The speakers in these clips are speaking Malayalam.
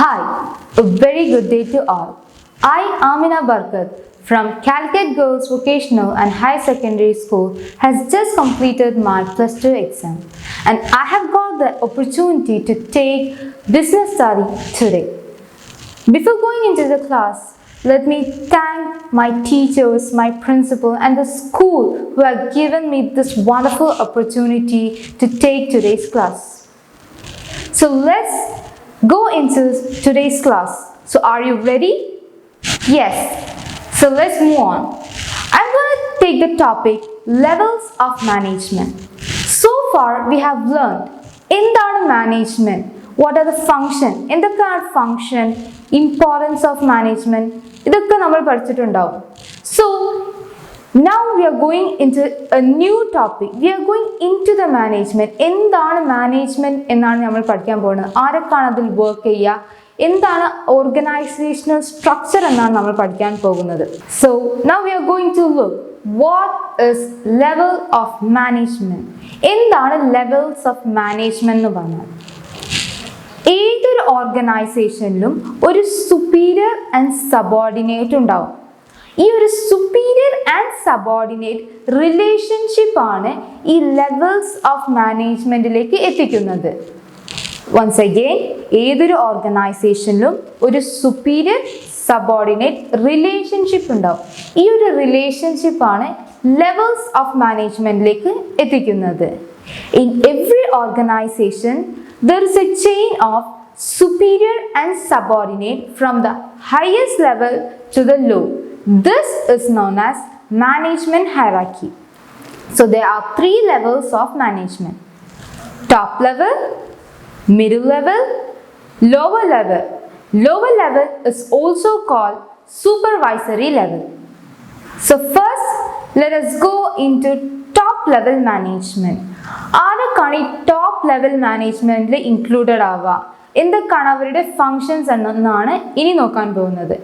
Hi, a very good day to all. I, Amina Barkat from Calicut Girls Vocational and Higher Secondary School has just completed my plus 2 exam and I have got the opportunity to take business study today. Before going into the class, let me thank my teachers, my principal and the school who have given me this wonderful opportunity to take today's class. So let's go into today's class. So are you ready? Yes. So let's move on. I'm going to take the topic levels of management. So far we have learned എന്താണ് management, what are the function, എന്തൊക്കെയാണ് function, importance of management, ഇതൊക്കെ നമ്മൾ പഠിച്ചിട്ടുണ്ടാവും. So now we are going into a new topic. We are going into the management. എന്താണ് management എന്നാണ് നമ്മൾ പഠിക്കാൻ പോകുന്നത്. ആരൊക്കെയാണ് അതിൽ വർക്ക് ചെയ്യുക, എന്താണ് organizational structure എന്നാണ് നമ്മൾ പഠിക്കാൻ പോകുന്നത്. So now we are going to look what is level of management. എന്താണ് levels of management എന്ന് പറഞ്ഞാൽ ഏതൊരു ഓർഗനൈസേഷനിലും ഒരു superior and subordinate ഉണ്ടാവും. ഈ ഒരു superior and subordinate റിലേഷൻഷിപ്പ് ആണ് ഈ ലെവൽസ് ഓഫ് മാനേജ്മെന്റിലേക്ക് എത്തിക്കുന്നത്. വൺസ് അഗെയിൻ, ഏതൊരു ഓർഗനൈസേഷനിലും ഒരു superior subordinate റിലേഷൻഷിപ്പ് ഉണ്ടാവും. ഈ ഒരു റിലേഷൻഷിപ്പ് ആണ് ലെവൽസ് ഓഫ് മാനേജ്മെന്റിലേക്ക് എത്തിക്കുന്നത്. In every organisation there is a chain of superior and subordinate from the highest level to the low. This is known as management hierarchy. So there are 3 levels of management: top level, middle level, lower level. Lower level is also called supervisory level. So first let us go into top level management. ആരൊക്കെയാണ് ഈ ടോപ്പ് ലെവൽ മാനേജ്മെന്റിൽ ഇൻക്ലൂഡഡ് ആവുക, എന്തൊക്കെയാണ് അവരുടെ ഫങ്ഷൻസ് എന്നാണ് ഇനി നോക്കാൻ പോകുന്നത്.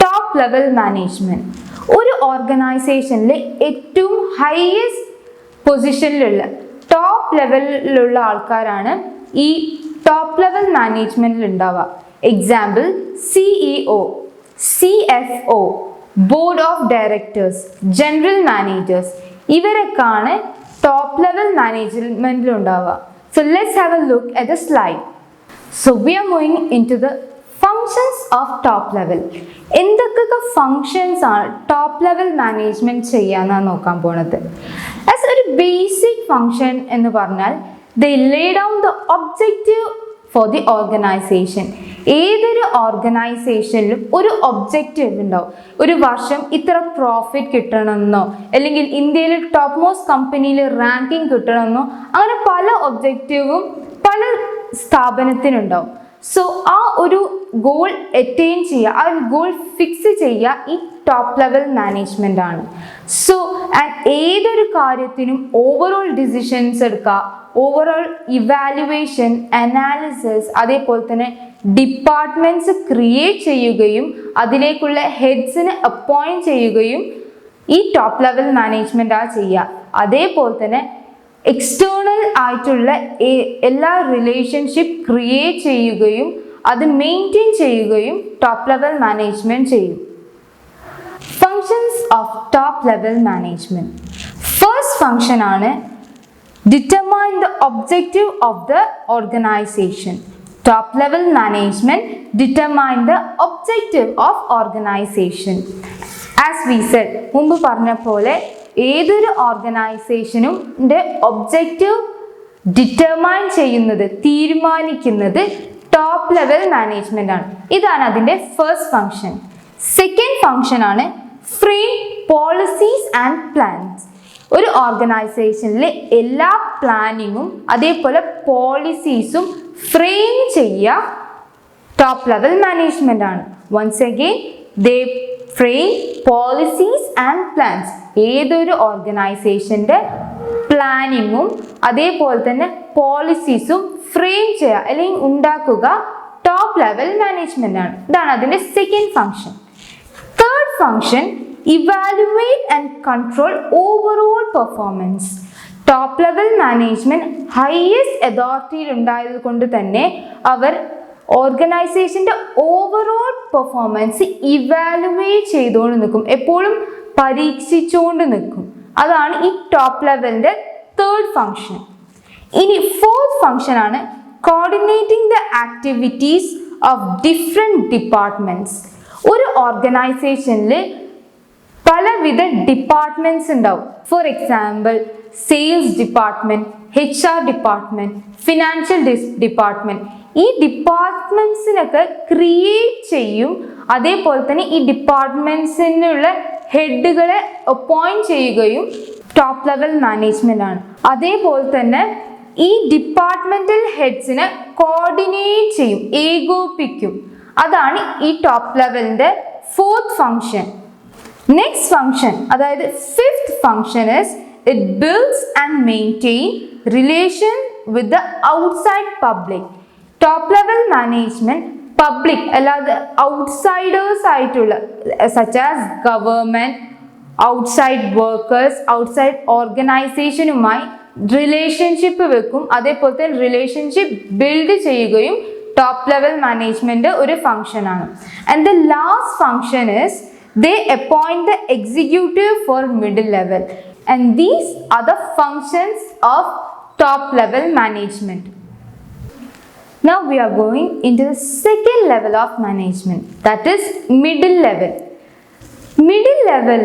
ടോപ്പ് ലെവൽ മാനേജ്മെന്റ് ഒരു ഓർഗനൈസേഷനിൽ ഏറ്റവും ഹയസ്റ്റ് പൊസിഷനിലുള്ള ടോപ്പ് ലെവലിലുള്ള ആൾക്കാരാണ് ഈ ടോപ്പ് ലെവൽ മാനേജ്മെന്റിൽ ഉണ്ടാവുക. Example CEO, CFO, board of directors, general managers, ഇവരൊക്കെയാണ് ടോപ്പ് ലെവൽ മാനേജ്മെന്റിൽ ഉണ്ടാവുക. So let's have a look at the slide. So we are moving into the functions of top level. എന്തൊക്കെ ഫങ്ഷൻസ് ആണ് ടോപ്പ് ലെവൽ മാനേജ്മെന്റ് ചെയ്യാന്നാണ് നോക്കാൻ പോണത്. ആസ് ഒരു ബേസിക് ഫങ്ഷൻ എന്ന് പറഞ്ഞാൽ they lay down the objective for the organization. ഏതൊരു ഓർഗനൈസേഷനിലും ഒരു ഒബ്ജക്റ്റീവ് ഉണ്ടാവും. ഒരു വർഷം ഇത്ര പ്രോഫിറ്റ് കിട്ടണമെന്നോ അല്ലെങ്കിൽ ഇന്ത്യയിൽ ടോപ്പ് മോസ്റ്റ് കമ്പനിയിൽ റാങ്കിങ് കിട്ടണമെന്നോ അങ്ങനെ പല ഒബ്ജക്റ്റീവും പല സ്ഥാപനത്തിനുണ്ടാവും. സോ ആ ഒരു ഗോൾ അറ്റൈൻ ചെയ്യുക, ആ ഒരു ഗോൾ ഫിക്സ് ചെയ്യുക ഈ ടോപ്പ് ലെവൽ മാനേജ്മെന്റ് ആണ്. സോ ഏതൊരു കാര്യത്തിനും ഓവറോൾ ഡിസിഷൻസ് എടുക്കുക, ഓവറോൾ ഇവാലുവേഷൻ, അനാലിസിസ്, അതേപോലെ തന്നെ ഡിപ്പാർട്ട്മെന്റ്സ് ക്രിയേറ്റ് ചെയ്യുകയും അതിലേക്കുള്ള ഹെഡ്സിനെ അപ്പോയിന്റ് ചെയ്യുകയും ഈ ടോപ്പ് ലെവൽ മാനേജ്മെന്റ് ആ ചെയ്യുക. അതേപോലെ തന്നെ എക്സ്റ്റേണൽ ആയിട്ടുള്ള എല്ലാ റിലേഷൻഷിപ്പ് ക്രിയേറ്റ് ചെയ്യുകയും അത് മെയിൻറ്റെയിൻ ചെയ്യുകയും ടോപ്പ് ലെവൽ മാനേജ്മെന്റ് ചെയ്യും. Functions of top level management. First function ആണ് determine the objective of the organization. Top level management determine the objective of organization. As we said, മുമ്പ് പറഞ്ഞ പോലെ ഏതൊരു ഓർഗനൈസേഷനും ഒബ്ജക്റ്റീവ് ഡിറ്റർമൈൻ ചെയ്യുന്നത്, തീരുമാനിക്കുന്നത് ടോപ്പ് ലെവൽ മാനേജ്മെന്റ് ആണ്. ഇതാണ് അതിൻ്റെ ഫസ്റ്റ് ഫങ്ഷൻ. സെക്കൻഡ് ഫങ്ഷൻ ആണ് ഫ്രെയിം പോളിസീസ് ആൻഡ് പ്ലാൻസ്. ഒരു ഓർഗനൈസേഷനിൽ എല്ലാ പ്ലാനിങ്ങും അതേപോലെ പോളിസീസും ഫ്രെയിം ചെയ്യുക ടോപ്പ് ലെവൽ മാനേജ്മെന്റ് ആണ്. Once again they frame policies and plans. ഏതൊരു ഓർഗനൈസേഷൻ്റെ പ്ലാനിങ്ങും അതേപോലെ തന്നെ പോളിസീസും ഫ്രെയിം ചെയ്യുക അല്ലെങ്കിൽ ഉണ്ടാക്കുക ടോപ്പ് ലെവൽ മാനേജ്മെന്റ് ആണ്. ഇതാണ് അതിൻ്റെ second function. Third function evaluate and control overall performance. Top level management highest അതോറിറ്റിയിൽ ഉണ്ടായത് കൊണ്ട് തന്നെ അവർ ഓർഗനൈസേഷൻ്റെ ഓവറോൾ പെർഫോമൻസ് ഇവാലുവേറ്റ് ചെയ്തുകൊണ്ട് നിൽക്കും, എപ്പോഴും പരീക്ഷിച്ചുകൊണ്ട് നിൽക്കും. അതാണ് ഈ ടോപ്പ് ലെവലിൻ്റെ തേർഡ് ഫങ്ഷൻ. ഇനി ഫോർത്ത് ഫങ്ഷൻ ആണ് coordinating the activities of different departments. ഒരു ഓർഗനൈസേഷനിൽ പലവിധ ഡിപ്പാർട്ട്മെൻറ്റ്സ് ഉണ്ടാവും. For example sales department, HR department, financial department. ഈ ഡിപ്പാർട്ട്മെൻറ്റ്സിനൊക്കെ ക്രിയേറ്റ് ചെയ്യും. അതേപോലെ തന്നെ ഈ ഡിപ്പാർട്ട്മെൻറ്റ്സിനുള്ള ഹെഡുകളെ അപ്പോയിൻറ്റ് ചെയ്യുകയും ടോപ്പ് ലെവൽ മാനേജ്മെൻ്റ് ആണ്. അതേപോലെ തന്നെ ഈ ഡിപ്പാർട്ട്മെൻറ്റൽ ഹെഡ്സിനെ കോർഡിനേറ്റ് ചെയ്യും, ഏകോപിപ്പിക്കും. അതാണ് ഈ ടോപ്പ് ലെവലിൻ്റെ ഫോർത്ത് ഫങ്ഷൻ. നെക്സ്റ്റ് ഫങ്ഷൻ, അതായത് fifth function is it builds and maintain relation with the outside public. Top level management public അല്ലാതെ ഔട്ട്സൈഡേഴ്സ് ആയിട്ടുള്ള such as government, outside workers, outside ഓർഗനൈസേഷനുമായി റിലേഷൻഷിപ്പ് വെക്കും. അതേപോലെ തന്നെ റിലേഷൻഷിപ്പ് ബിൽഡ് ചെയ്യുകയും ടോപ്പ് ലെവൽ മാനേജ്മെൻറ്റ് ഒരു ഫങ്ഷനാണ്. And the last function is they appoint the executive for middle level, and these are the functions of top level management. Now we are going into the second level of management, that is middle level. Middle level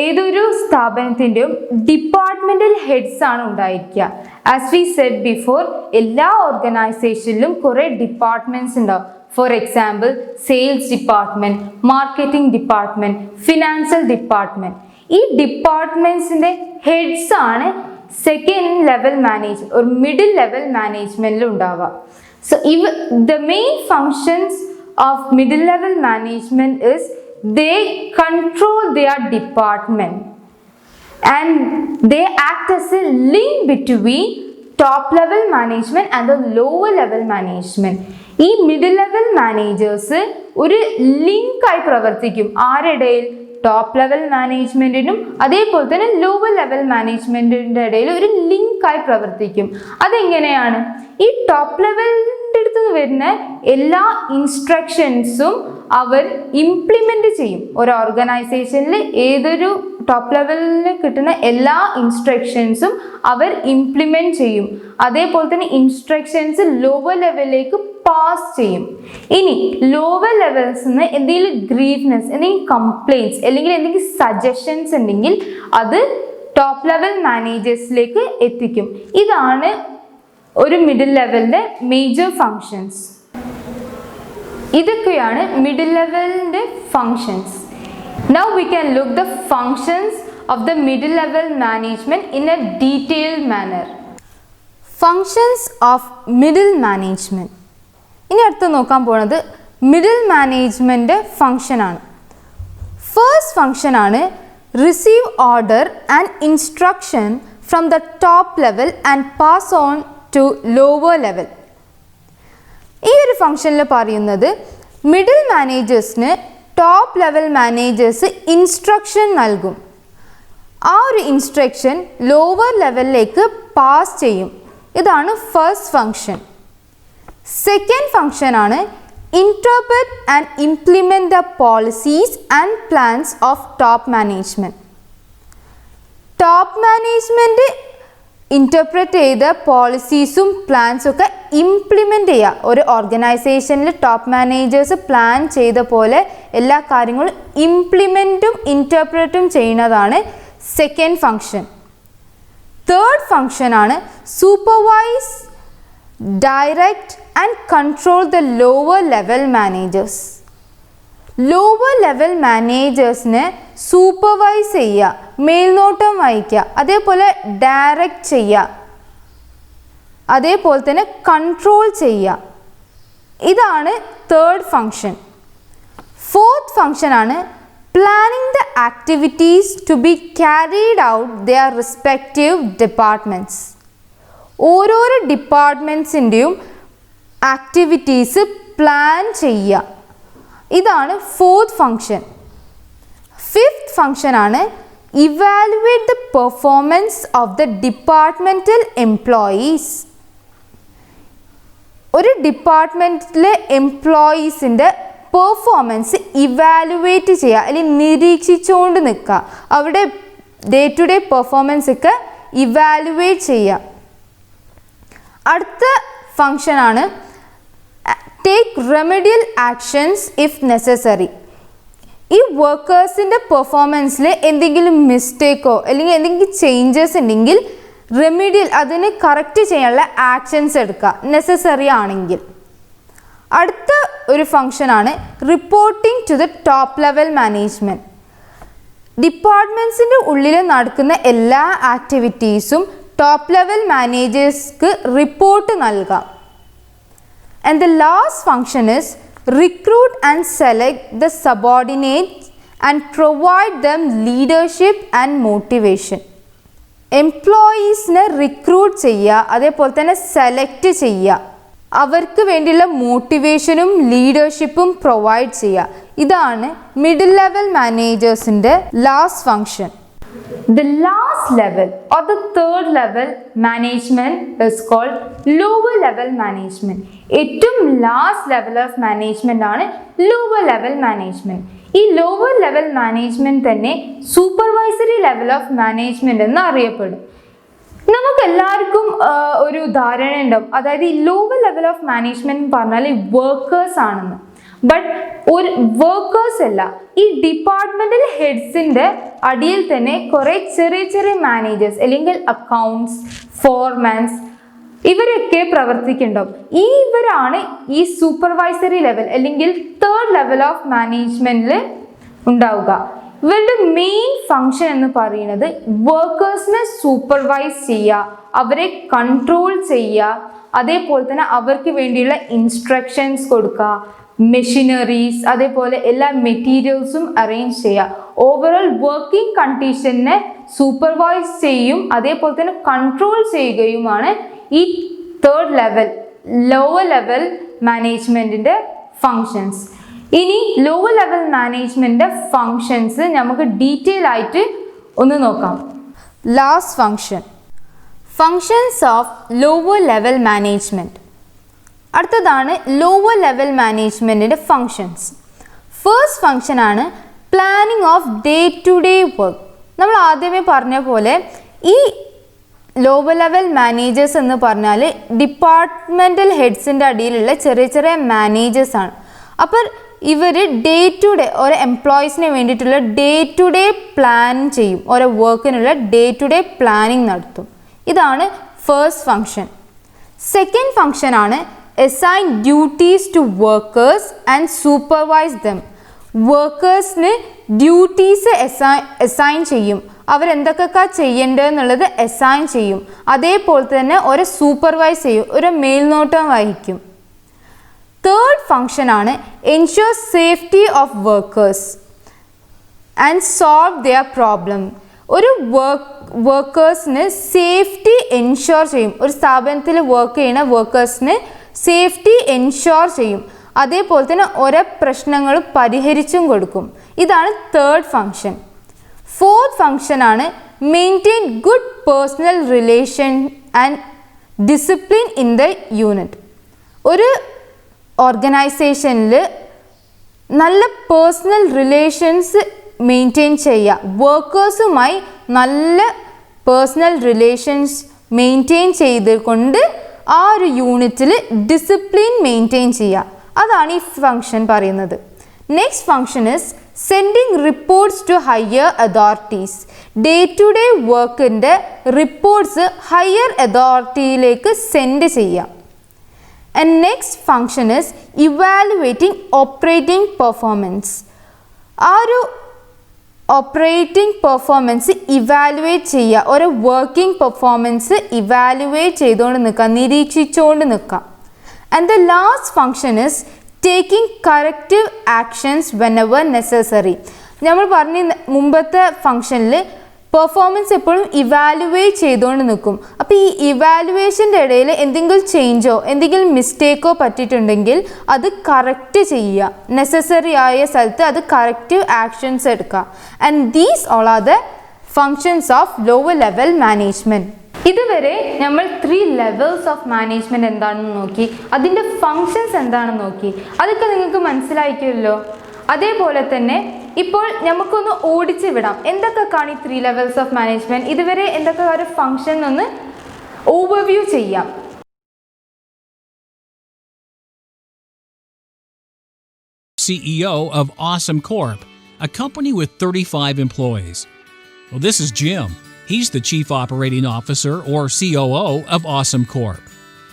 ഏതൊരു സ്ഥാപനത്തിൻ്റെയും ഡിപ്പാർട്ട്മെൻറ്റൽ ഹെഡ്സ് ആണ് ഉണ്ടായിരിക്കുക. ആസ് വി സെഡ് ബിഫോർ, എല്ലാ ഓർഗനൈസേഷനിലും കുറേ ഡിപ്പാർട്ട്മെൻറ്റ്സ് ഉണ്ടാവും. For example sales department, marketing department, financial department. ഈ ഡിപ്പാർട്ട്മെൻറ്റ്സിൻ്റെ ഹെഡ്സ് ആണ് സെക്കൻഡ് ലെവൽ ഒരു മിഡിൽ ലെവൽ മാനേജ്മെൻറ്റിൽ ഉണ്ടാവുക. So the main functions of middle level management is they control their department and they act as a link between top level management and the lower level management. ഈ മിഡിൽ ലെവൽ മാനേജേഴ്സ് ഒരു ലിങ്കായി പ്രവർത്തിക്കും. ആരിടയിൽ? ടോപ്പ് ലെവൽ മാനേജ്മെൻറ്റിനും അതേപോലെ തന്നെ ലോവർ ലെവൽ മാനേജ്മെൻറ്റിൻ്റെ ഇടയിൽ ഒരു ലിങ്കായി പ്രവർത്തിക്കും. അതെങ്ങനെയാണ്? ഈ ടോപ്പ് ലെവലിൻ്റെ അടുത്ത് വരുന്ന എല്ലാ ഇൻസ്ട്രക്ഷൻസും അവർ ഇംപ്ലിമെൻ്റ് ചെയ്യും. ഒരു ഓർഗനൈസേഷനിൽ ഏതൊരു ടോപ്പ് ലെവലിൽ കിട്ടുന്ന എല്ലാ ഇൻസ്ട്രക്ഷൻസും അവർ ഇംപ്ലിമെൻ്റ് ചെയ്യും. അതേപോലെ തന്നെ ഇൻസ്ട്രക്ഷൻസ് ലോവർ ലെവലിലേക്ക് പാസ് ചെയ്യും. ഇനി ലോവർ ലെവൽസിൽ നിന്ന് എന്തെങ്കിലും ഗ്രീവ്നെസ്, എന്തെങ്കിലും കംപ്ലയിൻറ്റ്സ് അല്ലെങ്കിൽ എന്തെങ്കിലും സജഷൻസ് ഉണ്ടെങ്കിൽ അത് ടോപ്പ് ലെവൽ മാനേജേഴ്സിലേക്ക് എത്തിക്കും. ഇതാണ് ഒരു മിഡിൽ ലെവലിൻ്റെ മേജർ ഫങ്ഷൻസ്. ഇതൊക്കെയാണ് മിഡിൽ ലെവലിൻ്റെ functions. Now we can look the functions of the middle level management in a detailed manner. Functions of middle management. ഇനി അടുത്ത് നോക്കാൻ പോകുന്നത് മിഡിൽ മാനേജ്മെൻറ്റ് ഫങ്ഷനാണ്. ഫസ്റ്റ് ഫങ്ഷനാണ് receive order and instruction from the top level and pass on to lower level. ഈ ഒരു ഫങ്ഷനിൽ പറയുന്നത് മിഡിൽ മാനേജേഴ്സിന് ടോപ്പ് ലെവൽ മാനേജേഴ്സ് ഇൻസ്ട്രക്ഷൻ നൽകും. ആ ഒരു ഇൻസ്ട്രക്ഷൻ ലോവർ ലെവലിലേക്ക് പാസ് ചെയ്യും. ഇതാണ് ഫസ്റ്റ് ഫങ്ഷൻ. സെക്കൻഡ് ഫങ്ഷനാണ് interpret and implement the policies and plans of top management. Top management interpret ചെയ്ത പോളിസീസും പ്ലാൻസും ഒക്കെ ഇംപ്ലിമെൻ്റ് ചെയ്യുക. ഒരു ഓർഗനൈസേഷനിൽ ടോപ്പ് മാനേജേഴ്സ് പ്ലാൻ ചെയ്ത പോലെ എല്ലാ കാര്യങ്ങളും ഇംപ്ലിമെൻറ്റും ഇൻറ്റർപ്രറ്റും ചെയ്യുന്നതാണ് സെക്കൻഡ് ഫങ്ഷൻ. തേർഡ് ഫങ്ഷനാണ് supervise, direct and control the lower level managers. Lower level മാനേജേഴ്സിനെ സൂപ്പർവൈസ് ചെയ്യുക, മേൽനോട്ടം വഹിക്കുക, അതേപോലെ ഡയറക്റ്റ് ചെയ്യുക, അതേപോലെ തന്നെ കൺട്രോൾ ചെയ്യുക. ഇതാണ് തേർഡ് ഫങ്ഷൻ. ഫോർത്ത് ഫങ്ഷനാണ് planning the activities to be carried out their respective departments. ഓരോരോ ഡിപ്പാർട്ട്മെൻറ്റ്സിൻ്റെയും ആക്ടിവിറ്റീസ് പ്ലാൻ ചെയ്യുക. ഇതാണ് ഫോർത്ത് ഫങ്ഷൻ. ഫിഫ്ത്ത് ഫങ്ഷനാണ് evaluate the performance of the departmental employees. ഒരു ഡിപ്പാർട്ട്മെൻറ്റിലെ എംപ്ലോയീസിൻ്റെ പെർഫോമൻസ് ഇവാലുവേറ്റ് ചെയ്യുക, അല്ലെങ്കിൽ നിരീക്ഷിച്ചുകൊണ്ട് നിൽക്കുക, അവരുടെ ഡേ ടു ഡേ പെർഫോമൻസ് ഒക്കെ ഇവാലുവേറ്റ് ചെയ്യുക. അടുത്ത ഫങ്ഷനാണ് take remedial actions if necessary. ഈ വർക്കേഴ്സിൻ്റെ പെർഫോമൻസിൽ എന്തെങ്കിലും മിസ്റ്റേക്കോ അല്ലെങ്കിൽ എന്തെങ്കിലും ചേഞ്ചസ് ഉണ്ടെങ്കിൽ റെമഡിയൽ, അതിന് കറക്റ്റ് ചെയ്യാനുള്ള ആക്ഷൻസ് എടുക്കുക നെസസറി ആണെങ്കിൽ. അടുത്ത ഒരു ഫങ്ഷനാണ് reporting to the top level management. ഡിപ്പാർട്ട്മെൻറ്റ്സിൻ്റെ ഉള്ളിൽ നടക്കുന്ന എല്ലാ ആക്ടിവിറ്റീസും ടോപ്പ് ലെവൽ മാനേജേഴ്സ്ക്ക് റിപ്പോർട്ട് നൽകാം. And the last function is recruit and select the subordinates and provide them leadership and motivation. എംപ്ലോയീസിനെ റിക്രൂട്ട് ചെയ്യുക, അതേപോലെ തന്നെ സെലക്ട് ചെയ്യുക, അവർക്ക് വേണ്ടിയുള്ള മോട്ടിവേഷനും ലീഡർഷിപ്പും പ്രൊവൈഡ് ചെയ്യുക. ഇതാണ് മിഡിൽ ലെവൽ മാനേജേഴ്സിൻ്റെ last function. The last level or the third level management is called lower level management. ഏറ്റവും ലാസ്റ്റ് ലെവൽ ഓഫ് മാനേജ്മെന്റ് ആണ് ലോവർ ലെവൽ മാനേജ്മെന്റ്. ഈ ലോവർ ലെവൽ മാനേജ്മെന്റ് തന്നെ സൂപ്പർവൈസറി ലെവൽ ഓഫ് മാനേജ്മെന്റ് എന്ന് അറിയപ്പെടും. നമുക്ക് എല്ലാവർക്കും ഒരു ധാരണ ഉണ്ടാവും, അതായത് ഈ ലോവർ ലെവൽ ഓഫ് മാനേജ്മെന്റ് പറഞ്ഞാൽ വർക്കേഴ്സ് ആണെന്ന്. ബട്ട് ഒരു വർക്കേഴ്സ് അല്ല, ഈ ഡിപ്പാർട്ട്മെന്റൽ ഹെഡ്സിൻ്റെ അടിയിൽ തന്നെ കുറേ ചെറിയ ചെറിയ മാനേജേഴ്സ് അല്ലെങ്കിൽ അക്കൗണ്ട്സ്, ഫോർമാൻസ്, ഇവരൊക്കെ പ്രവർത്തിക്കുന്നുണ്ടാവും. ഇവരാണ് ഈ സൂപ്പർവൈസറി ലെവൽ അല്ലെങ്കിൽ തേർഡ് ലെവൽ ഓഫ് മാനേജ്മെന്റിൽ ഉണ്ടാവുക. ഇവരുടെ മെയിൻ ഫങ്ഷൻ എന്ന് പറയുന്നത് വർക്കേഴ്സിനെ സൂപ്പർവൈസ് ചെയ്യുക, അവരെ കൺട്രോൾ ചെയ്യുക, അതേപോലെ തന്നെ അവർക്ക് വേണ്ടിയുള്ള ഇൻസ്ട്രക്ഷൻസ് കൊടുക്കുക, മെഷീനറീസ്, അതേപോലെ എല്ലാ മെറ്റീരിയൽസും അറേഞ്ച് ചെയ്യുക, ഓവറോൾ വർക്കിംഗ് കണ്ടീഷനെ സൂപ്പർവൈസ് ചെയ്യും, അതേപോലെ തന്നെ കൺട്രോൾ ചെയ്യുകയുമാണ് ഈ തേർഡ് ലെവൽ ലോവർ ലെവൽ മാനേജ്മെൻറ്റിൻ്റെ ഫങ്ഷൻസ്. ഇനി ലോവർ ലെവൽ മാനേജ്മെൻറ്റിൻ്റെ ഫങ്ഷൻസ് നമുക്ക് ഡീറ്റെയിൽ ആയിട്ട് ഒന്ന് നോക്കാം. Last function, functions of lower level management. അടുത്തതാണ് ലോവർ ലെവൽ മാനേജ്മെൻറ്റിൻ്റെ ഫങ്ഷൻസ്. ഫസ്റ്റ് ഫങ്ഷനാണ് planning of day to day work. നമ്മൾ ആദ്യമേ പറഞ്ഞ പോലെ ഈ ലോവർ ലെവൽ മാനേജേഴ്സ് എന്ന് പറഞ്ഞാൽ ഡിപ്പാർട്ട്മെൻറ്റൽ ഹെഡ്സിൻ്റെ അടിയിലുള്ള ചെറിയ ചെറിയ മാനേജേഴ്സാണ്. അപ്പോൾ ഇവർ ഡേ ടു ഡേ ഓരോ എംപ്ലോയീസിന് വേണ്ടിയിട്ടുള്ള ഡേ ടു ഡേ പ്ലാൻ ചെയ്യും, ഓരോ വർക്കിനുള്ള ഡേ ടു ഡേ പ്ലാനിങ് നടത്തും. ഇതാണ് ഫസ്റ്റ് ഫങ്ഷൻ. സെക്കൻഡ് ഫങ്ഷനാണ് assign duties to workers and supervise them. വർക്കേഴ്സിന് ഡ്യൂട്ടീസ് അസൈൻ ചെയ്യും, അവരെന്തൊക്കെ ചെയ്യേണ്ടതെന്നുള്ളത് അസൈൻ ചെയ്യും, അതേപോലെ തന്നെ ഒരു സൂപ്പർവൈസ് ചെയ്യും, ഒരു മേൽനോട്ടം വഹിക്കും. തേർഡ് ഫങ്ഷനാണ് ensure safety of workers and solve their problem. ഒരു വർക്കേഴ്സിന് സേഫ്റ്റി എൻഷുർ ചെയ്യും, ഒരു സ്ഥാപനത്തിൽ വർക്ക് ചെയ്യുന്ന വർക്കേഴ്സിന് സേഫ്റ്റി എൻഷുർ ചെയ്യും, അതേപോലെ തന്നെ ഓരോ പ്രശ്നങ്ങളും പരിഹരിച്ചും കൊടുക്കും. ഇതാണ് തേർഡ് ഫങ്ഷൻ. ഫോർത്ത് ഫങ്ഷനാണ് maintain good personal relation and discipline in the unit. ഒരു ഓർഗനൈസേഷനിൽ നല്ല പേഴ്സണൽ റിലേഷൻസ് മെയിൻറ്റെയിൻ ചെയ്യുക, വർക്കേഴ്സുമായി നല്ല പേഴ്സണൽ റിലേഷൻസ് മെയിൻറ്റെയിൻ ചെയ്തുകൊണ്ട് ആ ഒരു യൂണിറ്റിൽ ഡിസിപ്ലിൻ മെയിൻറ്റെയിൻ ചെയ്യുക. അതാണ് ഈ ഫങ്ഷൻ പറയുന്നത്. Next function is sending reports to higher authorities. Day to day വർക്കിൻ്റെ റിപ്പോർട്ട്സ് ഹയർ അതോറിറ്റിയിലേക്ക് സെൻഡ് ചെയ്യാം. And next function is evaluating operating performance. ആ ഒരു ഓപ്പറേറ്റിംഗ് പെർഫോമൻസ് ഇവാലുവേറ്റ് ചെയ്യുക, ഒരു വർക്കിംഗ് പെർഫോമൻസ് ഇവാലുവേറ്റ് ചെയ്തുകൊണ്ട് നിൽക്കുക, നിരീക്ഷിച്ചുകൊണ്ട് നിൽക്കുക. And the last function is taking corrective actions whenever necessary. നമ്മൾ പറഞ്ഞ മുമ്പത്തെ ഫങ്ഷനിൽ പെർഫോമൻസ് എപ്പോഴും ഇവാലുവേറ്റ് ചെയ്തുകൊണ്ട് നിൽക്കും. അപ്പോൾ ഈ ഇവാലുവേഷൻ്റെ ഇടയിൽ എന്തെങ്കിലും ചേഞ്ചോ എന്തെങ്കിലും മിസ്റ്റേക്കോ പറ്റിയിട്ടുണ്ടെങ്കിൽ അത് കറക്റ്റ് ചെയ്യുക, നെസസറി ആയ സ്ഥലത്ത് അത് കറക്റ്റീവ് ആക്ഷൻസ് എടുക്കുക. And these all are the functions of lower level management. ഇതുവരെ നമ്മൾ 3 ലെവൽസ് ഓഫ് മാനേജ്മെന്റ് എന്താണെന്ന് നോക്കി, അതിൻ്റെ ഫങ്ഷൻസ് എന്താണെന്ന് നോക്കി. അതൊക്കെ നിങ്ങൾക്ക് മനസ്സിലായിരിക്കുമല്ലോ. അതേപോലെ തന്നെ ഇപ്പോൾ നമുക്കൊന്ന് ഓടിച്ച് വിടാം. എന്തൊക്കെയാണ് ഈ 3 ലെവൽസ് ഓഫ് മാനേജ്മെന്റ്, ഇതുവരെ എന്തൊക്കെ ഒരു ഫങ്ഷൻ ഒന്ന് ഓവർവ്യൂ ചെയ്യാം. CEO of Awesome Corp, a company with 35 employees. Well, this is Jim. He's the Chief Operating Officer, or COO, of Awesome Corp.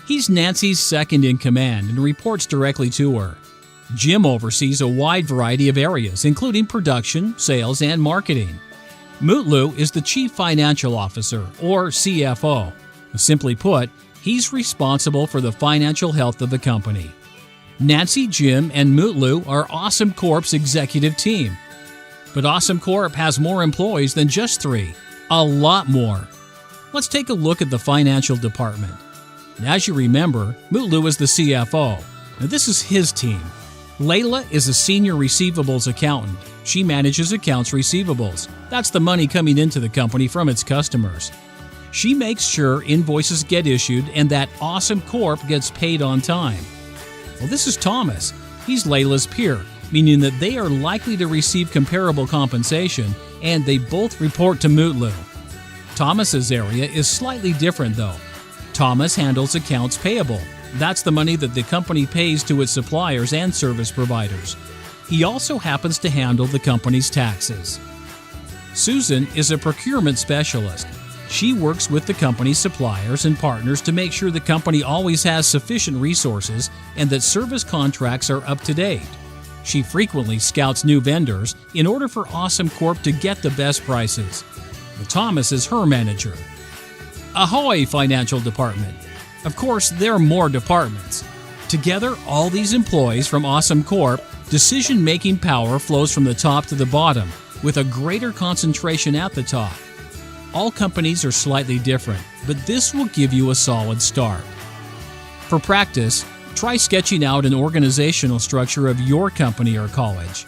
He's Nancy's second in command and reports directly to her. Jim oversees a wide variety of areas, including production, sales, and marketing. Mutlu is the Chief Financial Officer, or CFO. Simply put, he's responsible for the financial health of the company. Nancy, Jim, and Mutlu are Awesome Corp's executive team. But Awesome Corp has more employees than just 3. A lot more. Let's take a look at the financial department. As you remember, Mutlu is the CFO. Now, this is his team. Layla is a senior receivables accountant. She manages accounts receivables. That's the money coming into the company from its customers. She makes sure invoices get issued and that Awesome Corp gets paid on time. Well, this is Thomas. He's Layla's peer, meaning that they are likely to receive comparable compensation, and they both report to Mutlu. Thomas's area is slightly different, though. Thomas handles accounts payable. That's the money that the company pays to its suppliers and service providers. He also happens to handle the company's taxes. Susan is a procurement specialist. She works with the company's suppliers and partners to make sure the company always has sufficient resources and that service contracts are up to date. She frequently scouts new vendors in order for Awesome Corp to get the best prices. Thomas is her manager. Ahoy, Financial Department! Of course, there are more departments. Together, all these employees from Awesome Corp, decision-making power flows from the top to the bottom, with a greater concentration at the top. All companies are slightly different, but this will give you a solid start. For practice, try sketching out an organizational structure of your company or college.